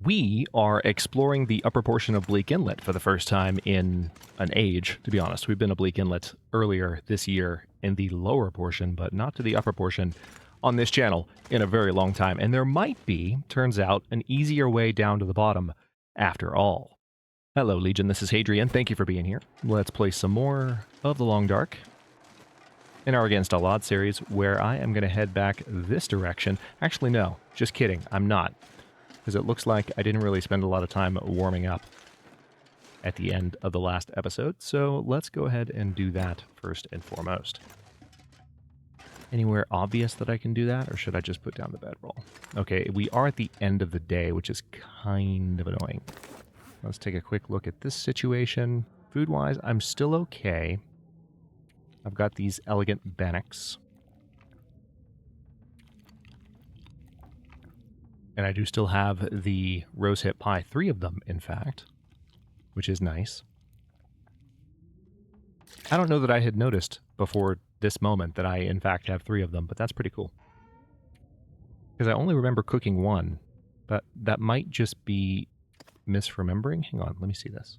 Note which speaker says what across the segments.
Speaker 1: We are exploring the upper portion of Bleak Inlet for the first time in an age, to be honest. We've been to Bleak Inlet earlier this year in the lower portion, but not to the upper portion on this channel in a very long time. And there might be, turns out, an easier way down to the bottom after all. Hello, Legion. This is Hadrian. Thank you for being here. Let's play some more of The Long Dark in our Against All Odds series, where I am going to head back this direction. Actually, no. Just kidding. I'm not. Because it looks like I didn't really spend a lot of time warming up at the end of the last episode, so let's go ahead and do that first and foremost. Anywhere obvious that I can do that, or should I just put down the bedroll? Okay, we are at the end of the day, which is kind of annoying. Let's take a quick look at this situation. Food-wise, I'm still okay. I've got these elegant bannocks. And I do still have the rosehip pie, 3 of them, in fact, which is nice. I don't know that I had noticed before this moment that I, in fact, have 3 of them, but that's pretty cool. Because I only remember cooking 1, but that might just be misremembering. Hang on, let me see this.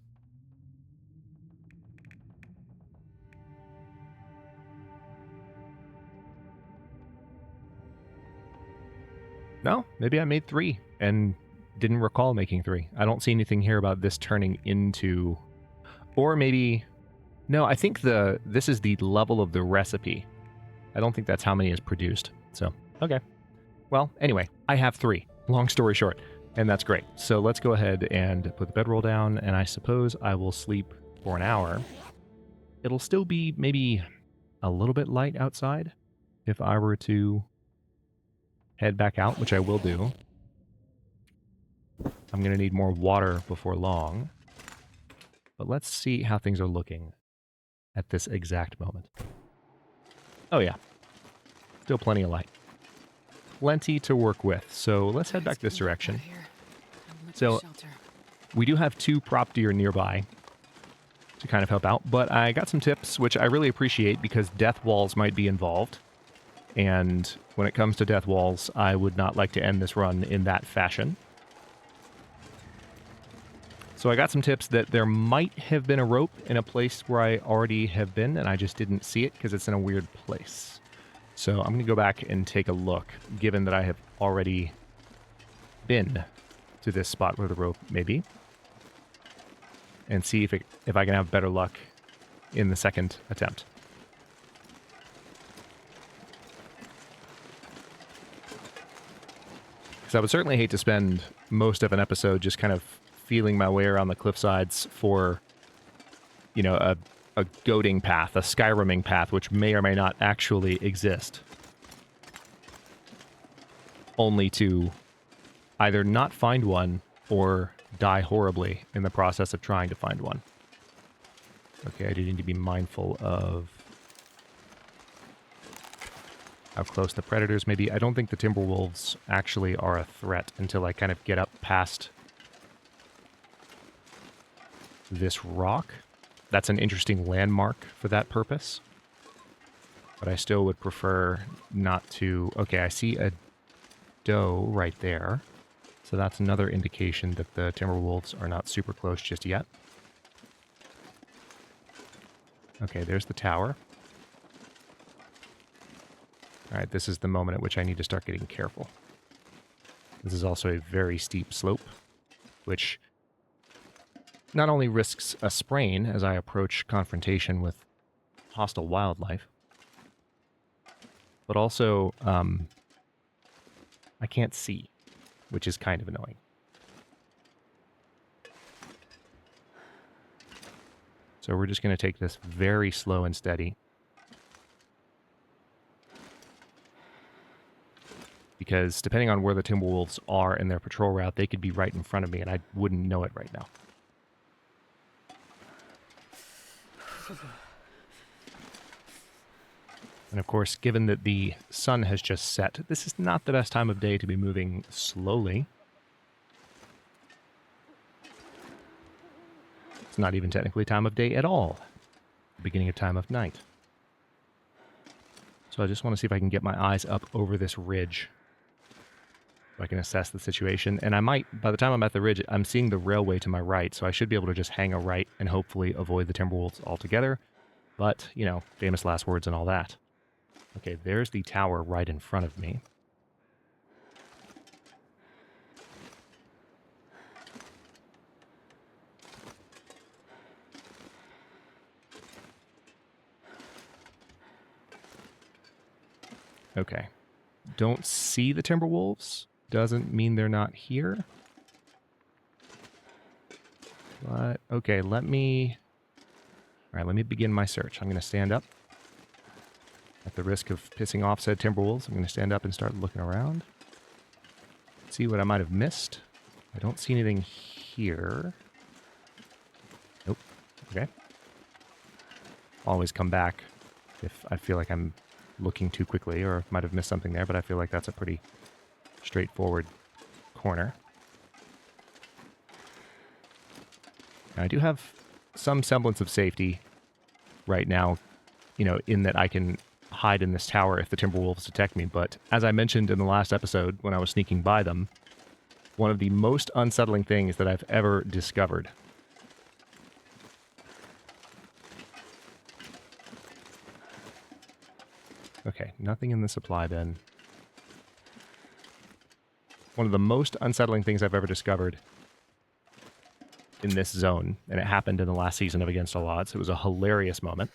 Speaker 1: No, maybe I made 3 and didn't recall making 3. I don't see anything here about this turning into... Or maybe... No, I think this is the level of the recipe. I don't think that's how many is produced. So, okay. Well, anyway, I have 3. Long story short. And that's great. So let's go ahead and put the bedroll down, and I suppose I will sleep for an hour. It'll still be maybe a little bit light outside if I were to head back out, which I will do. I'm going to need more water before long. But let's see how things are looking at this exact moment. Oh yeah. Still plenty of light. Plenty to work with. So let's head back this direction. So we do have 2 prop deer nearby to kind of help out, but I got some tips, which I really appreciate because death walls might be involved. And when it comes to death walls, I would not like to end this run in that fashion. So I got some tips that there might have been a rope in a place where I already have been, and I just didn't see it because it's in a weird place. So I'm going to go back and take a look, given that I have already been to this spot where the rope may be, and see if I can have better luck in the second attempt. I would certainly hate to spend most of an episode just kind of feeling my way around the cliff sides for, you know, a goading path, a Skyriming path, which may or may not actually exist. Only to either not find one or die horribly in the process of trying to find one. Okay, I do need to be mindful of how close the predators may be. I don't think the timberwolves actually are a threat until I kind of get up past this rock. That's an interesting landmark for that purpose. But I still would prefer not to... Okay, I see a doe right there. So that's another indication that the timberwolves are not super close just yet. Okay, there's the tower. Alright, this is the moment at which I need to start getting careful. This is also a very steep slope, which not only risks a sprain as I approach confrontation with hostile wildlife, but also I can't see, which is kind of annoying. So we're just going to take this very slow and steady. Because depending on where the timberwolves are in their patrol route, they could be right in front of me, and I wouldn't know it right now. And of course, given that the sun has just set, this is not the best time of day to be moving slowly. It's not even technically time of day at all. The beginning of time of night. So I just want to see if I can get my eyes up over this ridge so I can assess the situation. And I might, by the time I'm at the ridge, I'm seeing the railway to my right, so I should be able to just hang a right and hopefully avoid the Timberwolves altogether. But, you know, famous last words and all that. Okay, there's the tower right in front of me. Okay. Don't see the Timberwolves. Doesn't mean they're not here. But, okay, let me... Alright, let me begin my search. I'm going to stand up. At the risk of pissing off said Timberwolves, I'm going to stand up and start looking around. See what I might have missed. I don't see anything here. Nope. Okay. Always come back if I feel like I'm looking too quickly or might have missed something there, but I feel like that's a pretty straightforward corner. Now, I do have some semblance of safety right now, you know, in that I can hide in this tower if the Timberwolves detect me, but as I mentioned in the last episode when I was sneaking by them, one of the most unsettling things that I've ever discovered. Okay, nothing in the supply bin. One of the most unsettling things I've ever discovered in this zone, and it happened in the last season of Against All Odds. It was a hilarious moment.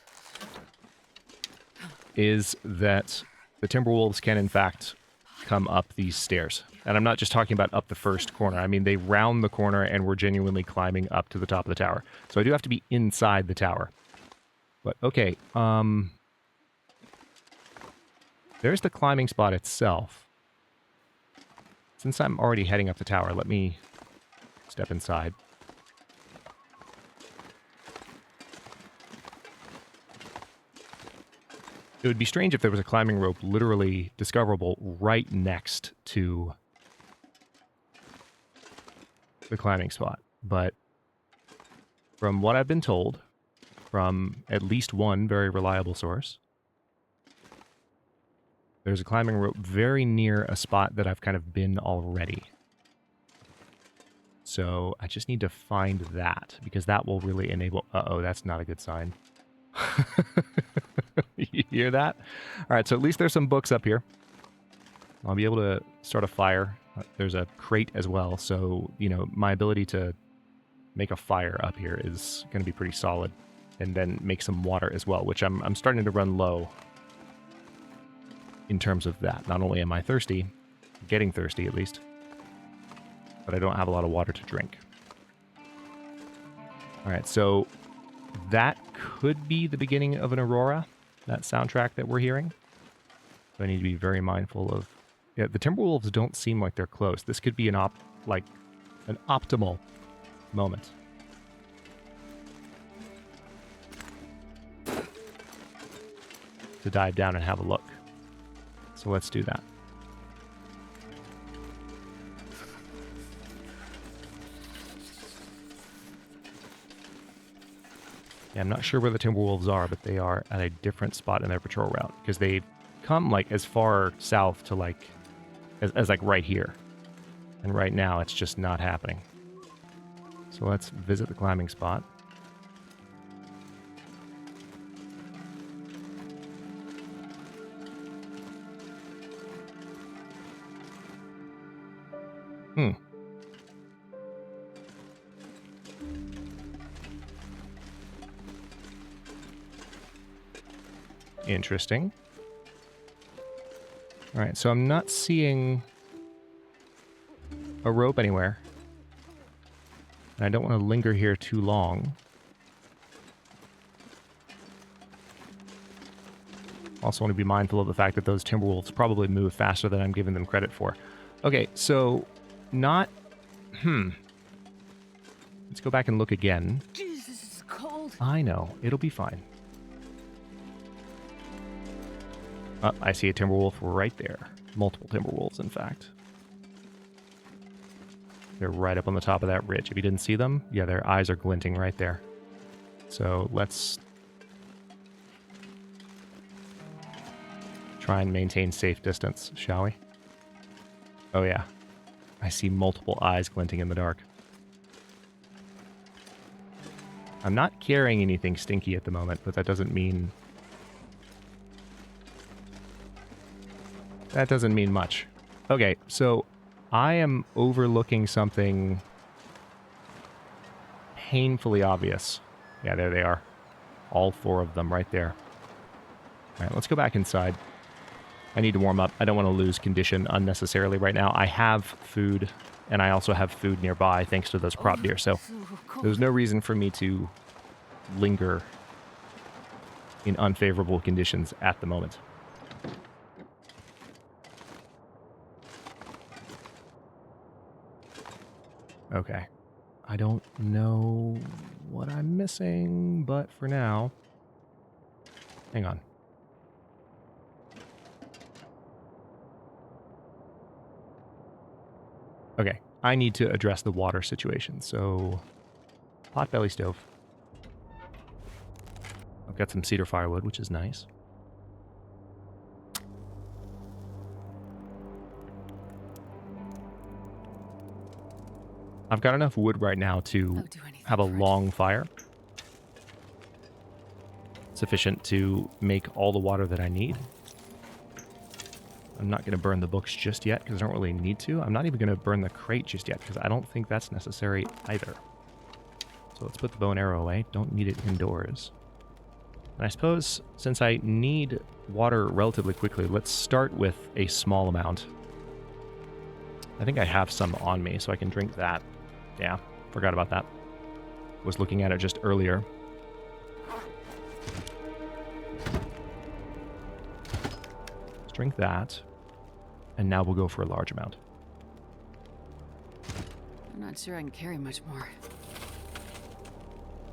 Speaker 1: Is that the Timberwolves can, in fact, come up these stairs. And I'm not just talking about up the first corner. I mean, they round the corner and we're genuinely climbing up to the top of the tower. So I do have to be inside the tower. But, okay, there's the climbing spot itself. Since I'm already heading up the tower, let me step inside. It would be strange if there was a climbing rope literally discoverable right next to the climbing spot. But from what I've been told, from at least one very reliable source, there's a climbing rope very near a spot that I've kind of been already. So I just need to find that, because that will really enable... Uh-oh, that's not a good sign. You hear that? All right, so at least there's some books up here. I'll be able to start a fire. There's a crate as well, so, you know, my ability to make a fire up here is going to be pretty solid. And then make some water as well, which I'm starting to run low in terms of that. Not only am I thirsty, getting thirsty at least, but I don't have a lot of water to drink. All right, so that could be the beginning of an aurora, that soundtrack that we're hearing. So I need to be very mindful of... Yeah, the Timberwolves don't seem like they're close. This could be an optimal moment. To dive down and have a look. So let's do that. Yeah, I'm not sure where the Timberwolves are, but they are at a different spot in their patrol route, because they've come like as far south to like as like right here. And right now it's just not happening. So let's visit the climbing spot. Interesting. All right, so I'm not seeing a rope anywhere. And I don't want to linger here too long. Also want to be mindful of the fact that those Timberwolves probably move faster than I'm giving them credit for. Okay, so not... Let's go back and look again.
Speaker 2: Jesus, it's cold.
Speaker 1: I know, it'll be fine. Oh, I see a Timberwolf right there. Multiple Timberwolves, in fact. They're right up on the top of that ridge. If you didn't see them, yeah, their eyes are glinting right there. So let's try and maintain safe distance, shall we? Oh yeah, I see multiple eyes glinting in the dark. I'm not carrying anything stinky at the moment, but that doesn't mean... That doesn't mean much. Okay, so I am overlooking something painfully obvious. Yeah, there they are. All 4 of them right there. All right, let's go back inside. I need to warm up. I don't want to lose condition unnecessarily right now. I have food, and I also have food nearby thanks to those crop deer, so there's no reason for me to linger in unfavorable conditions at the moment. Okay. I don't know what I'm missing, but for now... Hang on. Okay, I need to address the water situation, so... Potbelly stove. I've got some cedar firewood, which is nice. I've got enough wood right now to have a long fire. Sufficient to make all the water that I need. I'm not going to burn the books just yet because I don't really need to. I'm not even going to burn the crate just yet because I don't think that's necessary either. So let's put the bow and arrow away. Don't need it indoors. And I suppose since I need water relatively quickly, let's start with a small amount. I think I have some on me, so I can drink that. Yeah, forgot about that. Was looking at it just earlier. Let's drink that. And now we'll go for a large amount.
Speaker 2: I'm not sure I can carry much more.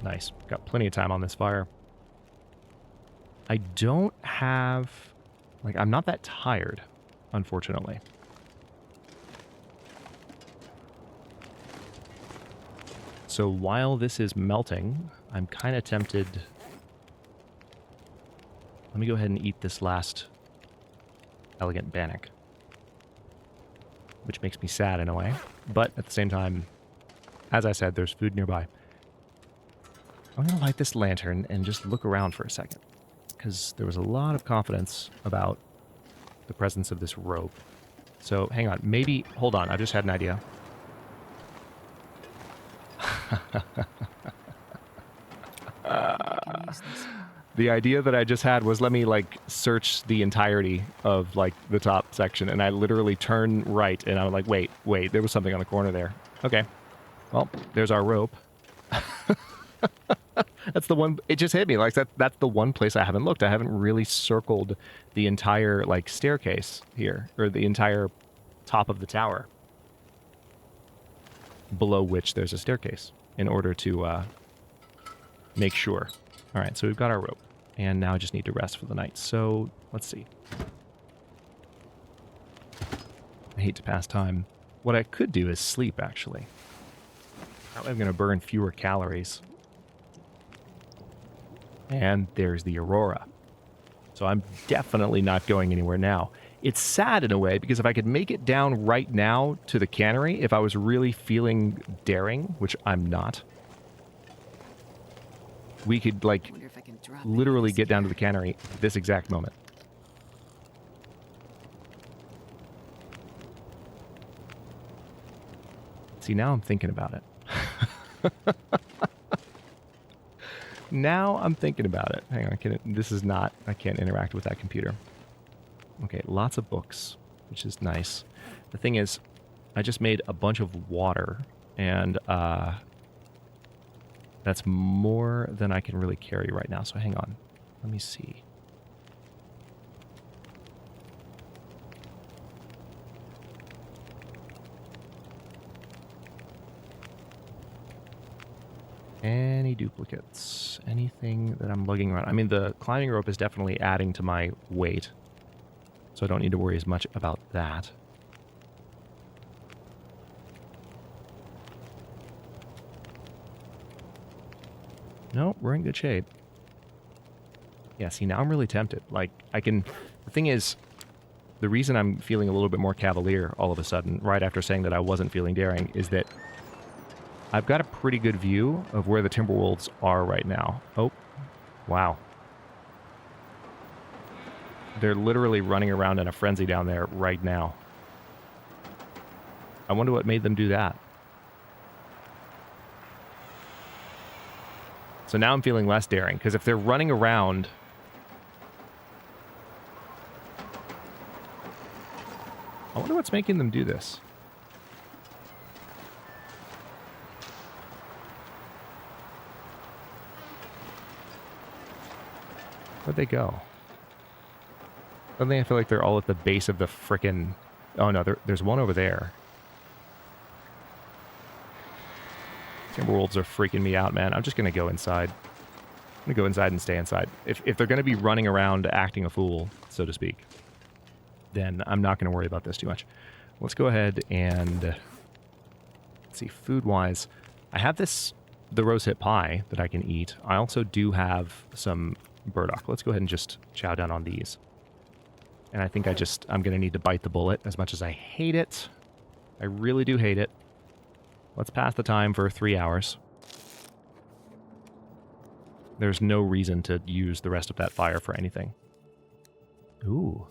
Speaker 1: Nice. Got plenty of time on this fire. I don't have... Like, I'm not that tired, unfortunately. So while this is melting, I'm kind of tempted... Let me go ahead and eat this last elegant bannock. Which makes me sad in a way. But at the same time, as I said, there's food nearby. I'm going to light this lantern and just look around for a second. Because there was a lot of confidence about the presence of this rope. So hang on, maybe... Hold on, I just had an idea. The idea that I just had was let me like search the entirety of like the top section, and I literally turn right and I'm like, wait, there was something on the corner there. Okay, well, there's our rope. That's the one, it just hit me like that's the one place I haven't looked. I haven't really circled the entire like staircase here, or the entire top of the tower, below which there's a staircase, in order to make sure. All right, so we've got our rope, and now I just need to rest for the night. So let's see. I hate to pass time. What I could do is sleep, actually. That way I'm going to burn fewer calories. And there's the aurora. So I'm definitely not going anywhere now. It's sad in a way, because if I could make it down right now to the cannery, if I was really feeling daring, which I'm not, we could, like, literally get down to the cannery this exact moment. See, now I'm thinking about it. Now I'm thinking about it. Hang on, this is not... I can't interact with that computer. Okay, lots of books, which is nice. The thing is, I just made a bunch of water, and that's more than I can really carry right now, so hang on. Let me see. Any duplicates? Anything that I'm lugging around? I mean, the climbing rope is definitely adding to my weight, so I don't need to worry as much about that. No, we're in good shape. Yeah, see, now I'm really tempted. Like, I can... The thing is, the reason I'm feeling a little bit more cavalier all of a sudden, right after saying that I wasn't feeling daring, is that I've got a pretty good view of where the Timberwolves are right now. Oh, wow. They're literally running around in a frenzy down there right now. I wonder what made them do that. So now I'm feeling less daring, because if they're running around... I wonder what's making them do this. Where'd they go? Suddenly I feel like they're all at the base of the frickin'... Oh no, there's one over there. Timberwolves are freaking me out, man. I'm just going to go inside. I'm going to go inside and stay inside. If they're going to be running around acting a fool, so to speak, then I'm not going to worry about this too much. Let's go ahead and... let's see, food-wise, I have the rosehip pie that I can eat. I also do have some burdock. Let's go ahead and just chow down on these. And I think I'm going to need to bite the bullet as much as I hate it. I really do hate it. Let's pass the time for 3 hours. There's no reason to use the rest of that fire for anything. Ooh.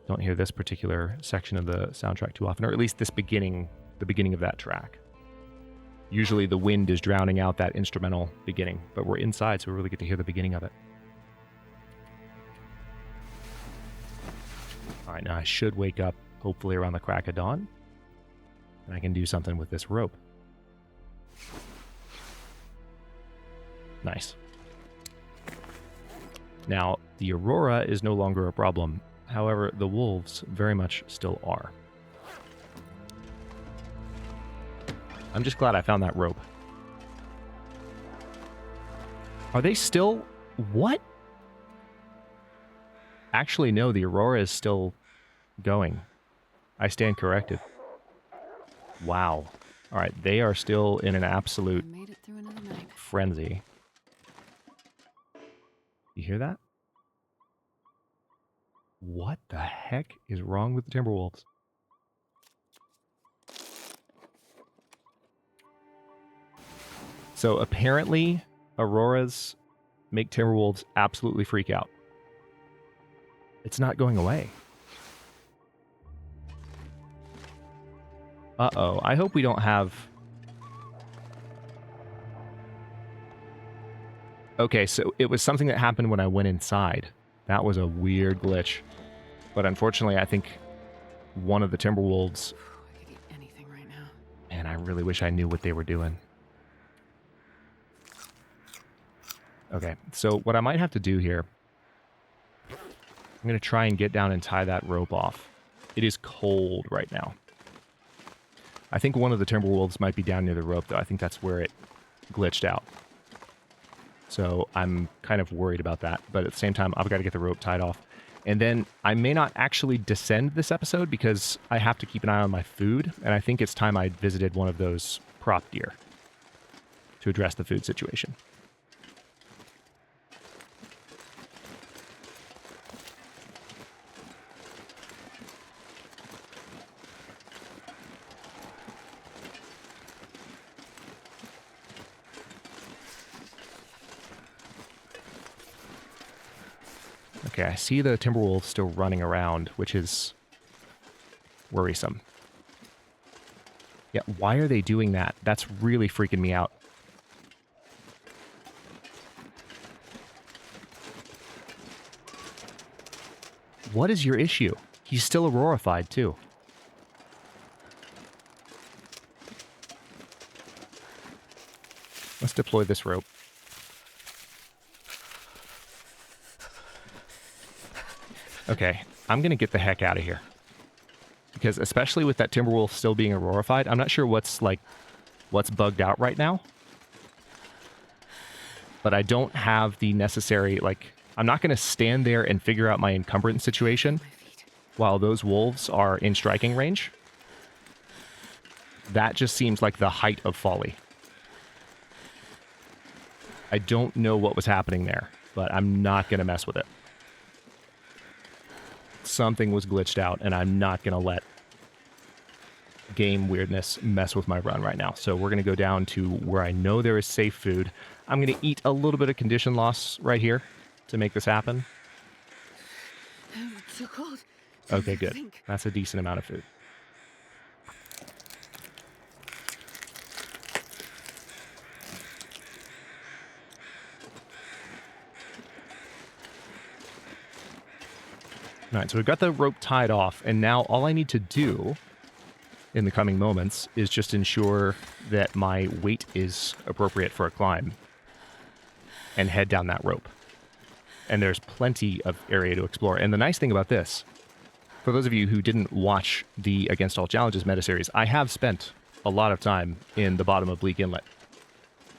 Speaker 1: Don't hear this particular section of the soundtrack too often, or at least the beginning of that track. Usually the wind is drowning out that instrumental beginning, but we're inside, so we really get to hear the beginning of it. All right, now I should wake up, hopefully around the crack of dawn, and I can do something with this rope. Nice. Now, the aurora is no longer a problem. However, the wolves very much still are. I'm just glad I found that rope. Are they still... What? Actually, no, the aurora is still going. I stand corrected. Wow. All right, they are still in an absolute
Speaker 2: Made it through another night.
Speaker 1: frenzy. You hear that? What the heck is wrong with the Timberwolves? So apparently, auroras make Timberwolves absolutely freak out. It's not going away. Uh-oh. I hope we don't have... Okay, so it was something that happened when I went inside. That was a weird glitch. But unfortunately, I think one of the Timberwolves...
Speaker 2: I could eat anything right now.
Speaker 1: Man, I really wish I knew what they were doing. Okay, so what I might have to do here... I'm going to try and get down and tie that rope off. It is cold right now. I think one of the Timberwolves might be down near the rope, though. I think that's where it glitched out. So I'm kind of worried about that. But at the same time, I've got to get the rope tied off. And then I may not actually descend this episode because I have to keep an eye on my food. And I think it's time I visited one of those prop deer to address the food situation. Okay, I see the Timberwolves still running around, which is worrisome. Yeah, why are they doing that? That's really freaking me out. What is your issue? He's still aurorified, too. Let's deploy this rope. Okay, I'm going to get the heck out of here. Because especially with that Timberwolf still being aurorified, I'm not sure what's bugged out right now. But I don't have the necessary, I'm not going to stand there and figure out my encumbrance situation while those wolves are in striking range. That just seems like the height of folly. I don't know what was happening there, but I'm not going to mess with it. Something was glitched out, and I'm not going to let game weirdness mess with my run right now. So we're going to go down to where I know there is safe food. I'm going to eat a little bit of condition loss right here to make this happen.
Speaker 2: It's so cold.
Speaker 1: Okay, good. That's a decent amount of food. All right, so we've got the rope tied off, and now all I need to do in the coming moments is just ensure that my weight is appropriate for a climb and head down that rope. And there's plenty of area to explore. And the nice thing about this, for those of you who didn't watch the Against All Challenges meta-series, I have spent a lot of time in the bottom of Bleak Inlet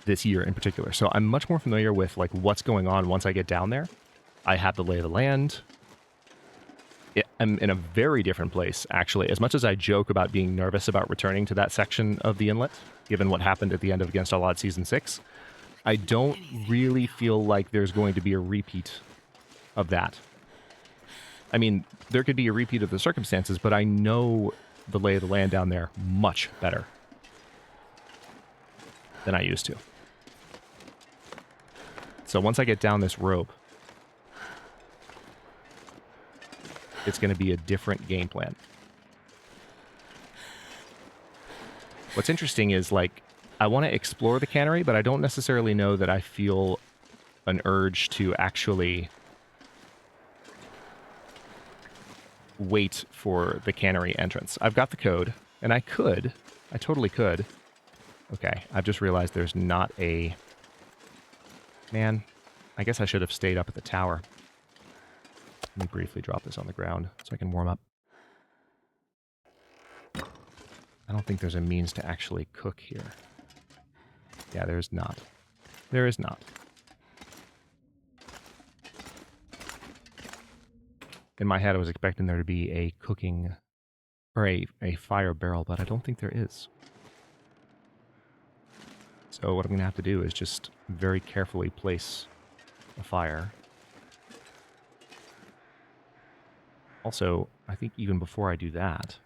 Speaker 1: this year in particular. So I'm much more familiar with like what's going on once I get down there. I have the lay of the land. I'm in a very different place, actually. As much as I joke about being nervous about returning to that section of the inlet, given what happened at the end of Against All Odds Season 6, I don't really feel like there's going to be a repeat of that. I mean, there could be a repeat of the circumstances, but I know the lay of the land down there much better than I used to. So once I get down this rope, it's going to be a different game plan. What's interesting is, like, I want to explore the cannery, but I don't necessarily know that I feel an urge to actually wait for the cannery entrance. I've got the code, and I totally could. Okay, I've just realized there's not a... Man, I guess I should have stayed up at the tower. Let me briefly drop this on the ground so I can warm up. I don't think there's a means to actually cook here. Yeah, there's not. There is not. In my head, I was expecting there to be a cooking, or a fire barrel, but I don't think there is. So what I'm going to have to do is just very carefully place a fire. Also, I think even before I do that,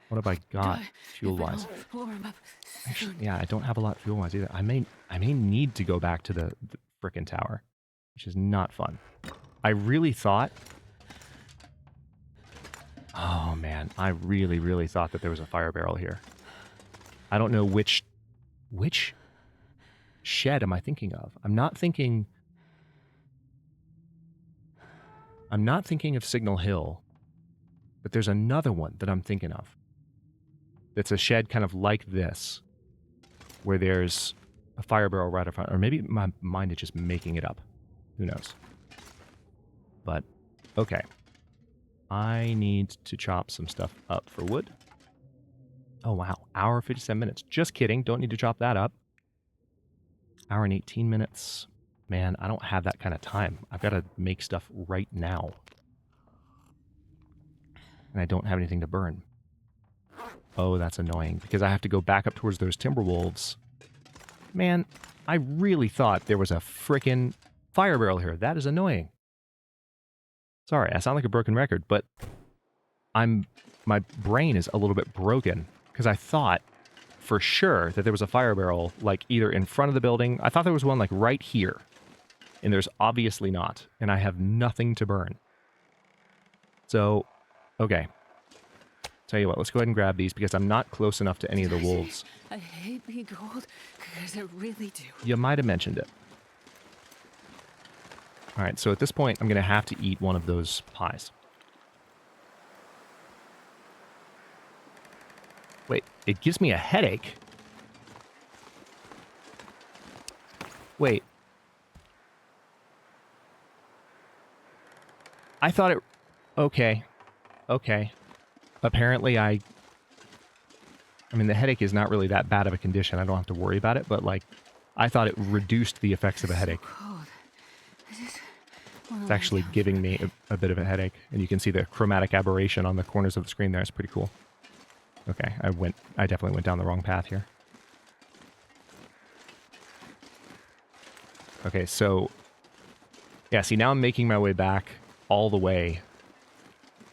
Speaker 1: what have I got fuel-wise? Actually, yeah, I don't have a lot fuel-wise either. I may need to go back to the frickin' tower, which is not fun. I really thought... Oh, man. I really, really thought that there was a fire barrel here. I don't know which shed am I thinking of. I'm not thinking of Signal Hill, but there's another one that I'm thinking of. That's a shed kind of like this, where there's a fire barrel right in front. Or maybe my mind is just making it up. Who knows? But, okay. I need to chop some stuff up for wood. Oh, wow. Hour 57 minutes. Just kidding. Don't need to chop that up. Hour and 18 minutes. Man, I don't have that kind of time. I've got to make stuff right now. And I don't have anything to burn. Oh, that's annoying, because I have to go back up towards those timber wolves. Man, I really thought there was a frickin' fire barrel here. That is annoying. Sorry, I sound like a broken record, but my brain is a little bit broken, because I thought for sure that there was a fire barrel, like, either in front of the building. I thought there was one, like, right here. And there's obviously not. And I have nothing to burn. So, okay. Tell you what, let's go ahead and grab these, because I'm not close enough to any of the wolves.
Speaker 2: I hate being cold, because I really do.
Speaker 1: You might have mentioned it. Alright, so at this point, I'm going to have to eat one of those pies. Wait, it gives me a headache? Wait. I thought it... Okay. Okay. Apparently I mean, the headache is not really that bad of a condition. I don't have to worry about it, but, like, I thought it reduced the effects of a headache. It's actually giving me a bit of a headache. And you can see the chromatic aberration on the corners of the screen there. It's pretty cool. Okay, I definitely went down the wrong path here. Okay, so... Yeah, see, now I'm making my way back all the way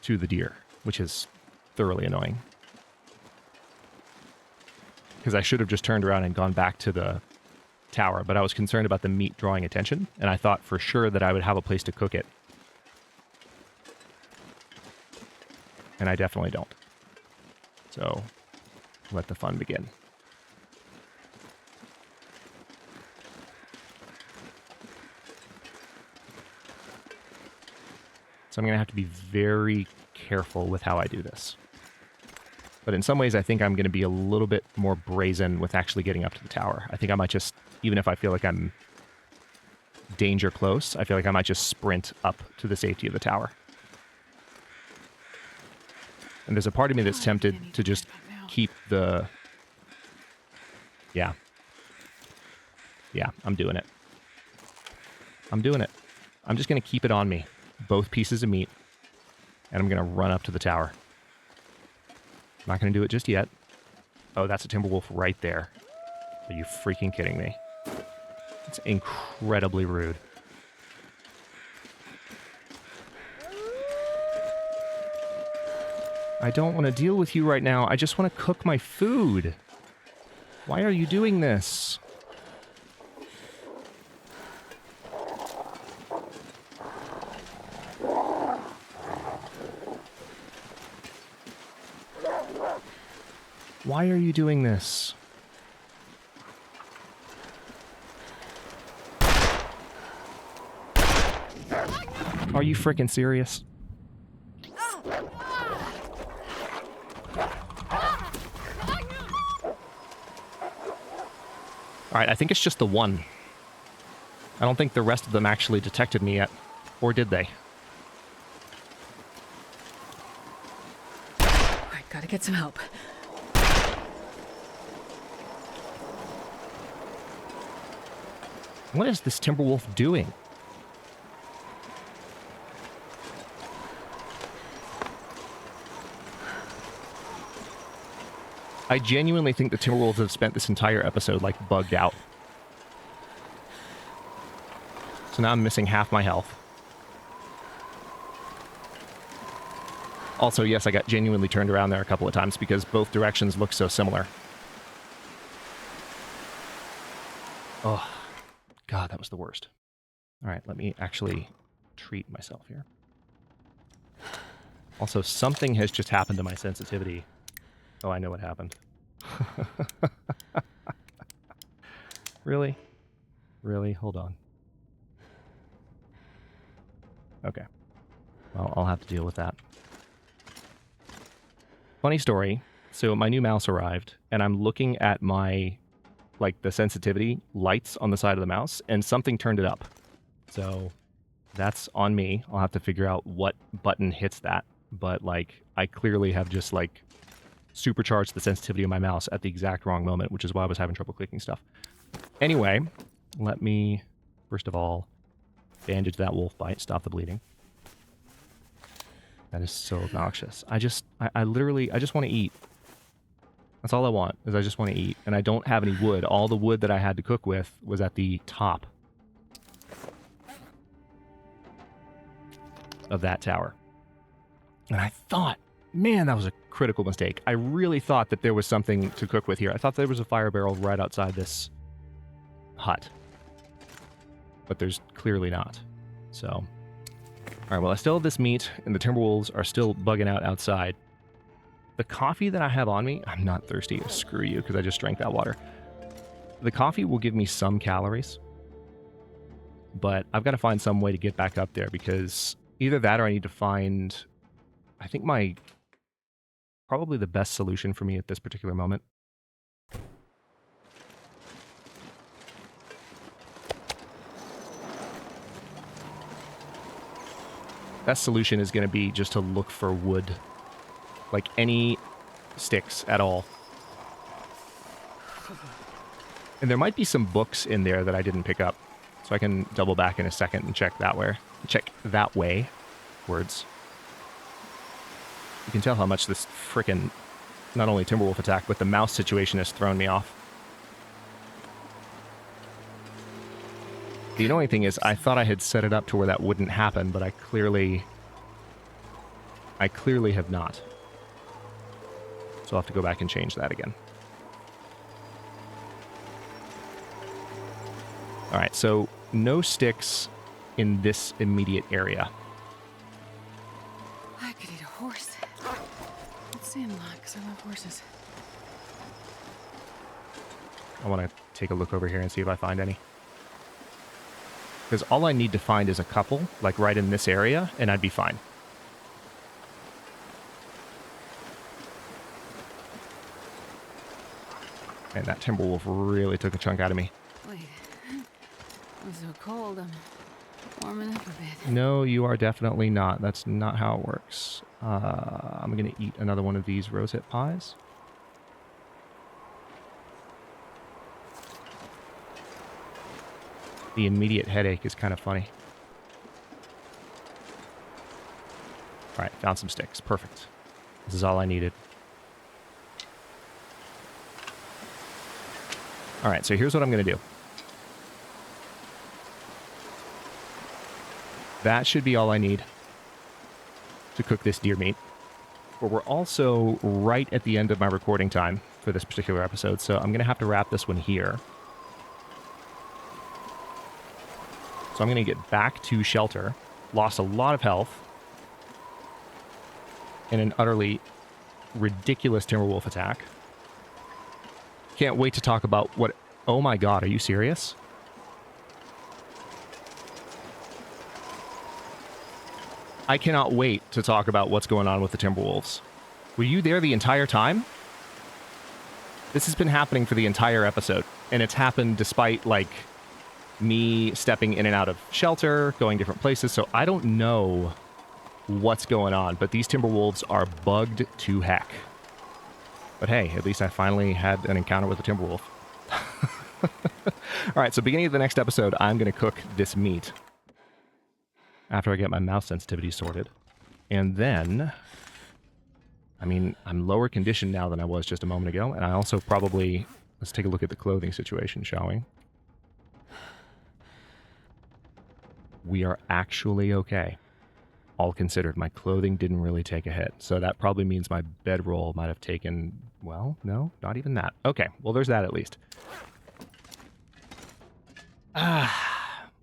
Speaker 1: to the deer, which is thoroughly annoying. Because I should have just turned around and gone back to the tower, but I was concerned about the meat drawing attention, and I thought for sure that I would have a place to cook it. And I definitely don't. So, let the fun begin. So I'm going to have to be very careful with how I do this. But in some ways, I think I'm going to be a little bit more brazen with actually getting up to the tower. I think I might just, even if I feel like I'm danger close, I feel like I might just sprint up to the safety of the tower. And there's a part of me that's tempted to just keep the... Yeah. Yeah, I'm doing it. I'm doing it. I'm just going to keep it on me. Both pieces of meat. And I'm going to run up to the tower. I'm not going to do it just yet. Oh, that's a timber wolf right there. Are you freaking kidding me? It's incredibly rude. I don't want to deal with you right now. I just want to cook my food. Why are you doing this? Why are you doing this? Are you freaking serious? Alright, I think it's just the one. I don't think the rest of them actually detected me yet. Or did they?
Speaker 2: Alright, gotta get some help.
Speaker 1: What is this timber wolf doing? I genuinely think the Timberwolves have spent this entire episode, like, bugged out. So now I'm missing half my health. Also, yes, I got genuinely turned around there a couple of times because both directions look so similar. Oh, God, that was the worst. All right, let me actually treat myself here. Also, something has just happened to my sensitivity. Oh, I know what happened. Really? Really? Hold on. Okay. Well, I'll have to deal with that. Funny story. So my new mouse arrived, and I'm looking at my, like, the sensitivity lights on the side of the mouse, and something turned it up. So that's on me. I'll have to figure out what button hits that. But, like, I clearly have just, like, supercharged the sensitivity of my mouse at the exact wrong moment, which is why I was having trouble clicking stuff. Anyway, let me, first of all, bandage that wolf bite, stop the bleeding. That is so obnoxious. I literally just want to eat. That's all I want, is I just want to eat. And I don't have any wood. All the wood that I had to cook with was at the top of that tower. And I thought, man, that was a critical mistake. I really thought that there was something to cook with here. I thought there was a fire barrel right outside this hut. But there's clearly not. So, all right, well, I still have this meat, and the Timberwolves are still bugging out outside. The coffee that I have on me, I'm not thirsty. Screw you, because I just drank that water. The coffee will give me some calories. But I've got to find some way to get back up there, because either that or I need to find... I think probably the best solution for me at this particular moment. Best solution is going to be just to look for wood. Like any sticks at all. And there might be some books in there that I didn't pick up. So I can double back in a second and check that way. Check that way. Words. You can tell how much this frickin' not only Timberwolf attack, but the mouse situation has thrown me off. The annoying thing is I thought I had set it up to where that wouldn't happen, but I clearly have not. So I'll have to go back and change that again. All right, so no sticks in this immediate area.
Speaker 2: I could eat a horse. Let's see, because I love horses.
Speaker 1: I want to take a look over here and see if I find any. Because all I need to find is a couple, like right in this area, and I'd be fine. And that Timberwolf really took a chunk out of me.
Speaker 2: Wait, I'm so cold, I'm warming up a bit.
Speaker 1: No, you are definitely not. That's not how it works. I'm going to eat another one of these rosehip pies. The immediate headache is kind of funny. All right, found some sticks. Perfect. This is all I needed. All right, so here's what I'm going to do. That should be all I need to cook this deer meat. But we're also right at the end of my recording time for this particular episode, so I'm going to have to wrap this one here. So I'm going to get back to shelter. Lost a lot of health. In an utterly ridiculous Timberwolf attack. Can't wait to talk about what... Oh my god, are you serious? I cannot wait to talk about what's going on with the Timberwolves. Were you there the entire time? This has been happening for the entire episode. And it's happened despite, like, me stepping in and out of shelter, going different places. So I don't know what's going on. But these Timberwolves are bugged to heck. But hey, at least I finally had an encounter with a Timberwolf. All right, so beginning of the next episode, I'm going to cook this meat after I get my mouse sensitivity sorted. And then, I mean, I'm lower conditioned now than I was just a moment ago. And I also probably, let's take a look at the clothing situation, shall we? We are actually okay. All considered, my clothing didn't really take a hit. So that probably means my bedroll might have taken, well, no, not even that. Okay, well, there's that at least.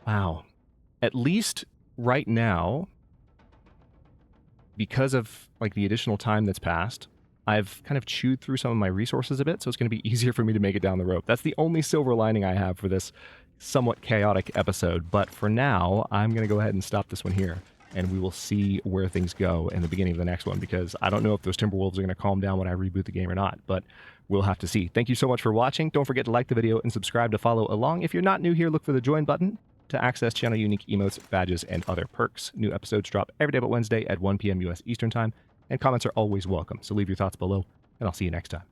Speaker 1: Wow. At least right now, because of like the additional time that's passed, I've kind of chewed through some of my resources a bit, so it's going to be easier for me to make it down the rope. That's the only silver lining I have for this somewhat chaotic episode. But for now, I'm going to go ahead and stop this one here. And we will see where things go in the beginning of the next one, because I don't know if those Timberwolves are going to calm down when I reboot the game or not, but we'll have to see. Thank you so much for watching. Don't forget to like the video and subscribe to follow along. If you're not new here, look for the join button to access channel unique emotes, badges, and other perks. New episodes drop every day but Wednesday at 1 p.m. U.S. Eastern Time, and comments are always welcome, so leave your thoughts below, and I'll see you next time.